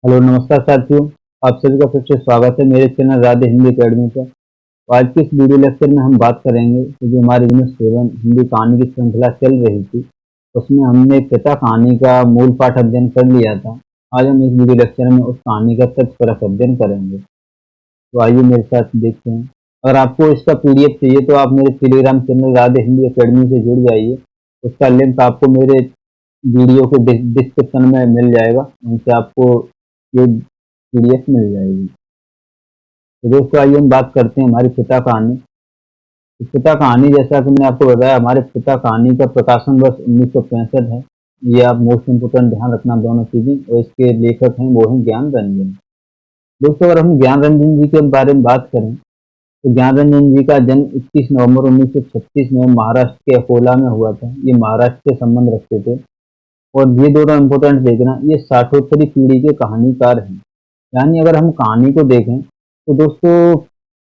Hello नमस्कार साथियों। आप सभी का फिर से स्वागत है मेरे चैनल राधे हिंदी अकेडमी पर। तो आज के इस वीडियो लेक्चर में हम बात करेंगे कि जो हमारी यूनिट 7 हिंदी कहानी की श्रृंखला चल रही थी उसमें हमने पिता कहानी का मूल पाठ अध्ययन कर लिया था। आज हम इस वीडियो लेक्चर में उस कहानी का तथ्यपरक अध्ययन करेंगे। तो आइए मेरे साथ देखते हैं। अगर आपको इसका पीडीएफ चाहिए तो आप मेरे Telegram channel Radhe Hindi academy से जुड़ जाइए। उसका लिंक आपको मेरे वीडियो के डिस्क्रिप्शन में मिल जाएगा, उनसे आपको ये पीडीएफ मिल जाएगी। तो दोस्तों आइए हम बात करते हैं हमारी पिता कहानी। तो पिता कहानी जैसा कि मैंने आपको बताया, हमारे पिता कहानी का प्रकाशन वर्ष 1965 है। ये आप मोस्ट इम्पोर्टेंट ध्यान रखना दोनों चीजें। और इसके लेखक हैं वो हैं ज्ञान रंजन। दोस्तों अगर हम ज्ञान रंजन जी के बारे में बात करें तो ज्ञान रंजन जी का जन्म 21 नवंबर 1936 में महाराष्ट्र के अकोला में हुआ था। ये महाराष्ट्र से संबंध रखते थे। और ये दोनों इम्पोर्टेंट देखना, ये साठोत्तरी पीढ़ी के कहानीकार हैं। यानी अगर हम कहानी को देखें तो दोस्तों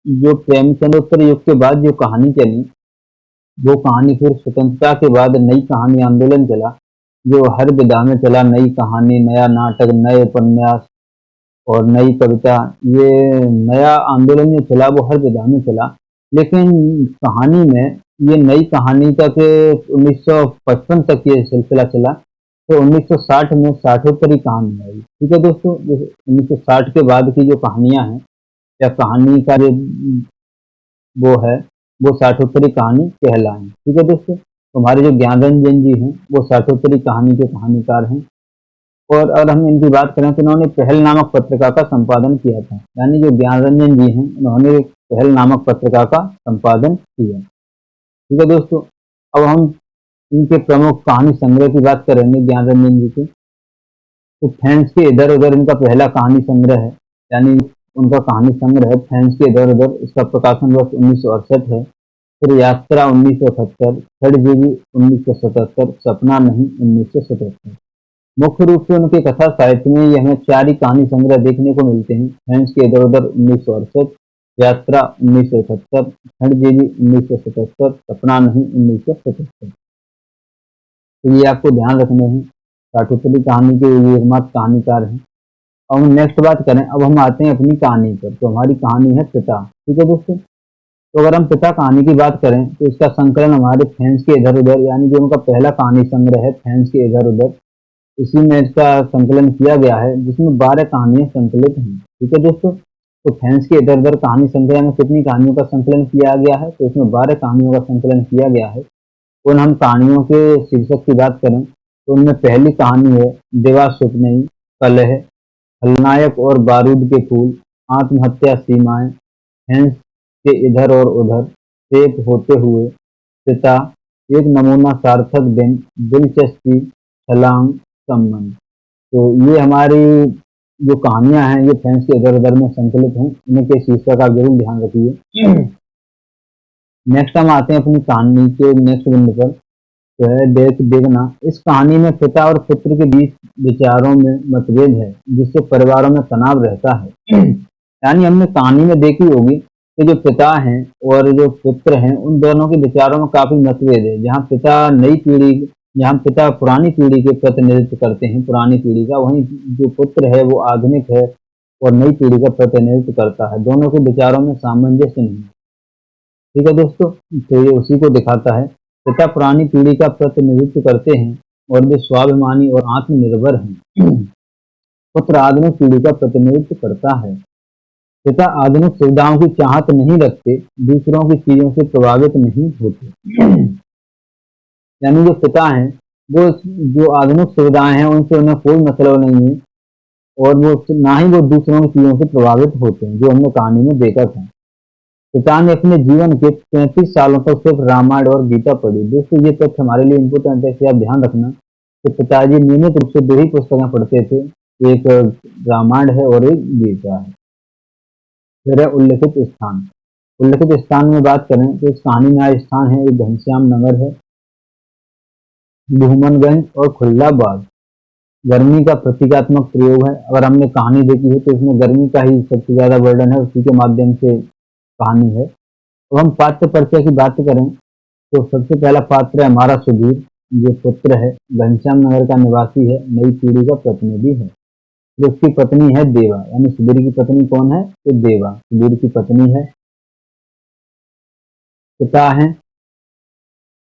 जो प्रेमचंद्रोत्तर युग के बाद जो कहानी चली वो कहानी फिर स्वतंत्रता के बाद नई कहानी आंदोलन चला, जो हर विधा में चला। नई कहानी, नया नाटक, नए उपन्यास और नई कविता, ये नया आंदोलन जो चला वो हर विधा में चला। लेकिन कहानी में ये नई कहानी तक 1955 तक ये सिलसिला चला। तो 1960 में साठोत्तरी कहानी आई। ठीक है दोस्तों, 1960 के बाद की जो कहानियां हैं या कहानी का जो वो है वो साठोत्तरी कहानी कहलाएं। ठीक है दोस्तों, तो हमारे जो ज्ञान रंजन जी हैं वो साठोत्तरी कहानी के कहानीकार हैं। और अगर हम इनकी बात करें तो इन्होंने पहल नामक पत्रिका का संपादन किया था। यानी जो ज्ञान रंजन जी हैं उन्होंने पहल नामक पत्रिका का संपादन किया। ठीक है दोस्तों, अब हम इनके प्रमुख कहानी संग्रह की बात करेंगे ज्ञान रंजन जी के। तो फैंस के इधर उधर इनका पहला कहानी संग्रह है। यानी उनका कहानी संग्रह है फैंस के इधर उधर। इसका प्रकाशन वर्ष 1968 है। फिर यात्रा 1978, थर्ड जीवी 1977, सपना नहीं 1977। मुख्य रूप से उनके कथा साहित्य में ये हमें चार ही कहानी संग्रह देखने को मिलते हैं। फैंस के इधर उधर 1968, यात्रा 1977, थर्ड जीवी 1977, सपना नहीं 1977। तो ये आपको ध्यान रखने हैं। साठोत्तरी कहानी के ये एकमात्र कहानीकार हैं। अब हम नेक्स्ट बात करें, अब हम आते हैं अपनी कहानी पर। तो हमारी कहानी है पिता। ठीक है दोस्तों, तो अगर हम पिता कहानी की बात करें तो इसका संकलन हमारे फैंस के इधर उधर, यानी जो उनका पहला कहानी संग्रह है फैंस के इधर उधर, इसी में इसका संकलन किया गया है, जिसमें 12 कहानियां संकलित हैं। ठीक है दोस्तों, तो फैंस के इधर उधर कहानी संग्रह में कितनी कहानियों का संकलन किया गया है? तो इसमें 12 कहानियों का संकलन किया गया है। उन हम कहानियों के शीर्षक की बात करें तो उनमें पहली कहानी है देवासुपनई, कलह, खलनायक और बारूद के फूल, आत्महत्या सीमाएं, हंस के इधर और उधर, सेठ होते हुए, पिता, एक नमूना सार्थक दिन, दिलचस्पी, छलांग, संबंध। तो ये हमारी जो कहानियां हैं ये फैंस के इधर उधर में संकलित हैं। इनके शीर्षक आप जरूर ध्यान रखिए। नेक्स्ट हम आते हैं अपनी कहानी के नेक्स्ट बिंदु पर, तो है देखना। इस कहानी में पिता और पुत्र के बीच विचारों में मतभेद है, जिससे परिवारों में तनाव रहता है। यानी हमने कहानी में देखी होगी कि जो पिता हैं और जो पुत्र हैं उन दोनों के विचारों में काफी मतभेद है। जहाँ पिता पुरानी पीढ़ी के प्रतिनिधित्व करते हैं, पुरानी पीढ़ी का, वहीं जो पुत्र है वो आधुनिक है और नई पीढ़ी का प्रतिनिधित्व करता है। दोनों के विचारों में सामंजस्य नहीं है। ठीक है दोस्तों, तो ये उसी को दिखाता है। पिता पुरानी पीढ़ी का प्रतिनिधित्व करते हैं और वे स्वाभिमानी और आत्मनिर्भर हैं। पुत्र आधुनिक पीढ़ी का प्रतिनिधित्व करता है। पिता आधुनिक सुविधाओं की चाहत नहीं रखते, दूसरों की चीजों से प्रभावित नहीं होते। यानी जो पिता हैं वो जो आधुनिक सुविधाएं हैं उनसे उन्हें कोई मतलब नहीं है और वो ना ही वो दूसरों की चीजों से प्रभावित होते हैं, जो हमने कहानी में देखा था। पिता ने अपने जीवन के 35 सालों तक सिर्फ रामायण और गीता पढ़ी। दोस्तों ये तथ्य हमारे लिए इम्पोर्टेंट है कि आप ध्यान रखना कि पिताजी नियमित रूप से 2 ही पुस्तकें पढ़ते थे, एक रामायण है और एक गीता है। फिर है उल्लेखित स्थान। उल्लेखित स्थान में बात करें तो इस कहानी में आया स्थान है एक घनश्याम नगर है, बहुमनगंज और खुल्लाबाद। गर्मी का प्रतीकात्मक प्रयोग है। अगर हमने कहानी देखी है तो इसमें गर्मी का ही सबसे ज्यादा वर्णन है, उसी के माध्यम से कहानी है। तो हम पात्र परिचय की बात करें तो सबसे पहला पात्र है हमारा सुधीर, जो पुत्र है, घनश्याम नगर का निवासी है, नई पीढ़ी का प्रतिनिधि है। फिर उसकी पत्नी है देवा, यानी सुबीर की पत्नी कौन है? तो देवा सुबीर की पत्नी है। पिता है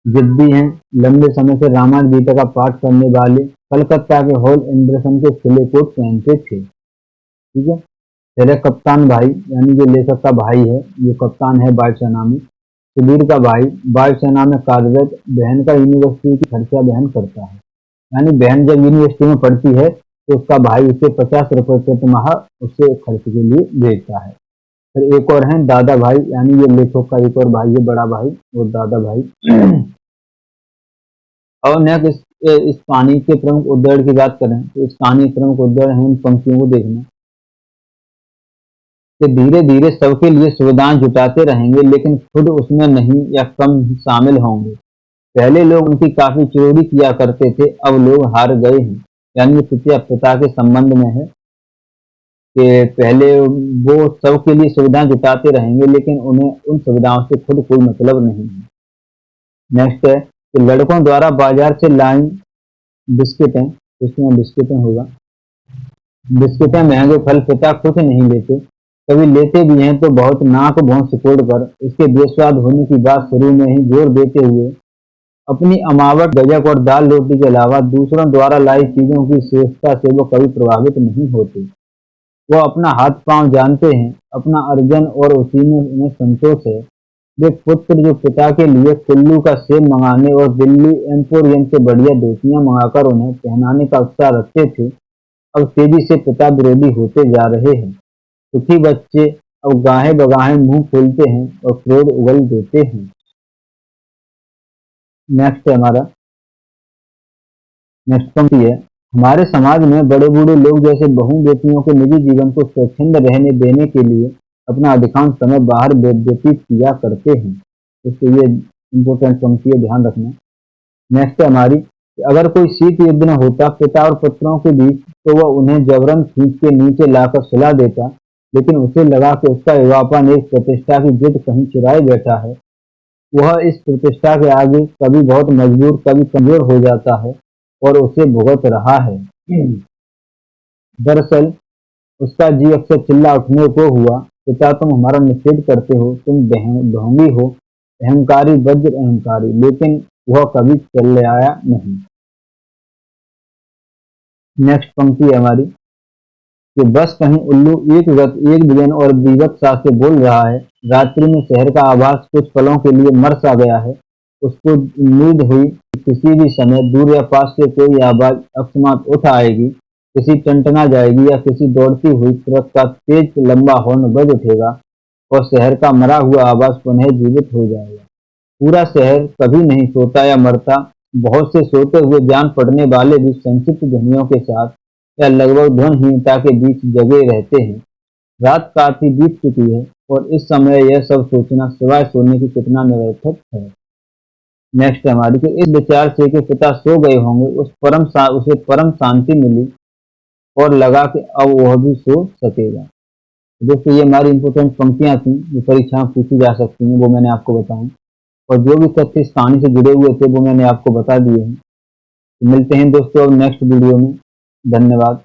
जिद्दी हैं, लंबे समय से रामायण गीता का पाठ करने वाले, कलकत्ता के हॉल एंडरसन के किले कोट पहनते थे। ठीक है। फिर है कप्तान भाई, यानी जो लेखक का भाई है, ये कप्तान है वायुसेना में। सुबीर का भाई वायुसेना में कार्यरत, बहन का यूनिवर्सिटी की खर्चा वहन करता है। यानी बहन जब यूनिवर्सिटी में पढ़ती है तो उसका भाई उसे 50 रुपये प्रति माह उससे खर्च के लिए भेजता है। फिर एक और है दादा भाई, यानी ये लेखक का एक और भाई है, बड़ा भाई और दादा भाई। और नेक्स्ट इस कहानी के प्रमुख उद्धरण की बात करें तो इस कहानी के प्रमुख उद्धरण है, इन पंक्तियों को देखना कि धीरे धीरे सबके लिए सुविधाएं जुटाते रहेंगे लेकिन खुद उसमें नहीं या कम शामिल होंगे। पहले लोग उनकी काफी चोरी किया करते थे, अब लोग हार गए हैं। यानी पिता के संबंध में है कि पहले वो सबके लिए सुविधाएं जुटाते रहेंगे लेकिन उन्हें उन सुविधाओं से खुद कोई मतलब नहीं है। नेक्स्ट है कि लड़कों द्वारा बाजार से लाई बिस्किटें, इसमें बिस्किटें होगा, बिस्किटें महंगे फल पिता कुछ नहीं लेते, कभी लेते भी हैं तो बहुत नाक भौं सिकोड़ कर, इसके बेस्वाद होने की बात शुरू में ही जोर देते हुए अपनी अमावट गजक और दाल रोटी के अलावा दूसरों द्वारा लाई चीजों की श्रेष्ठता से वो कभी प्रभावित नहीं होते। वो अपना हाथ पांव जानते हैं, अपना अर्जन और उसी में उन्हें संतोष है। वे पुत्र जो पिता के लिए कुल्लू का सेब मंगाने और दिल्ली एम्पोरियम से बढ़िया धोतियां मंगाकर उन्हें पहनाने का उत्साह रखते थे, अब तेजी से पिता विरोधी होते जा रहे हैं। सुखी बच्चे अब गाहे बगाहे मुंह खोलते हैं और क्रोध उगल देते हैं। नेक्स्ट है हमारा, नेक्स्ट पंक्ति है, हमारे समाज में बड़े बूढ़े लोग जैसे बहू बेटियों के निजी जीवन को स्वच्छंद रहने देने के लिए अपना अधिकांश समय बाहर व्यतीत किया करते हैं। इसलिए ये इम्पोर्टेंट पंक्ति है, ध्यान रखना। नेक्स्ट है हमारी, अगर कोई शीत युद्ध न होता पिता और पुत्रों के बीच तो वह उन्हें जबरन खींच के नीचे लाकर सुला देता, लेकिन उसे लगा कि उसका युवापन एक प्रतिष्ठा की जिद कहीं चुराए बैठा है। वह इस प्रतिष्ठा के आगे कभी बहुत मजबूर कभी कमजोर हो जाता है और उसे भुगत रहा है। दरअसल उसका जी अक्सर चिल्ला उठने को हुआ, पिता तुम हमारा निषेध करते हो, तुम ढोंगी हो, अहंकारी वज्र अहंकारी, लेकिन वह कभी चल आया नहीं। नेक्स्ट पंक्ति है हमारी कि बस कहीं उल्लू एक बिजन और बीभत्सा से बोल रहा है, रात्रि में शहर का आवास कुछ पलों के लिए मर सा गया है। उसको उम्मीद हुई कि किसी भी समय दूर या पास से कोई आवाज अकस्मात उठ आएगी, किसी टंटना जाएगी या किसी दौड़ती हुई ट्रक का तेज लंबा हॉर्न बज उठेगा और शहर का मरा हुआ आवाज पुनः जीवित हो जाएगा। पूरा शहर कभी नहीं सोता या मरता, बहुत से सोते हुए जान पड़ने वाले भी संक्षिप्त ध्वनियों के साथ या लगभग ध्वनिहीनता के बीच जगे रहते हैं। रात काफी बीत चुकी है और इस समय यह सब सोचना सिवाय सोने की कितना निरर्थक है। नेक्स्ट हमारी कि इस विचार से कि पिता सो गए होंगे उसे परम शांति मिली और लगा कि अब वह भी सो सकेगा। दोस्तों ये हमारी इंपोर्टेंट पंक्तियां थी जो परीक्षा में पूछी जा सकती हैं, वो मैंने आपको बताऊं, और जो भी तथ्य इस कहानी से जुड़े हुए थे वो मैंने आपको बता दिए हैं। तो मिलते हैं दोस्तों अब नेक्स्ट वीडियो में। धन्यवाद।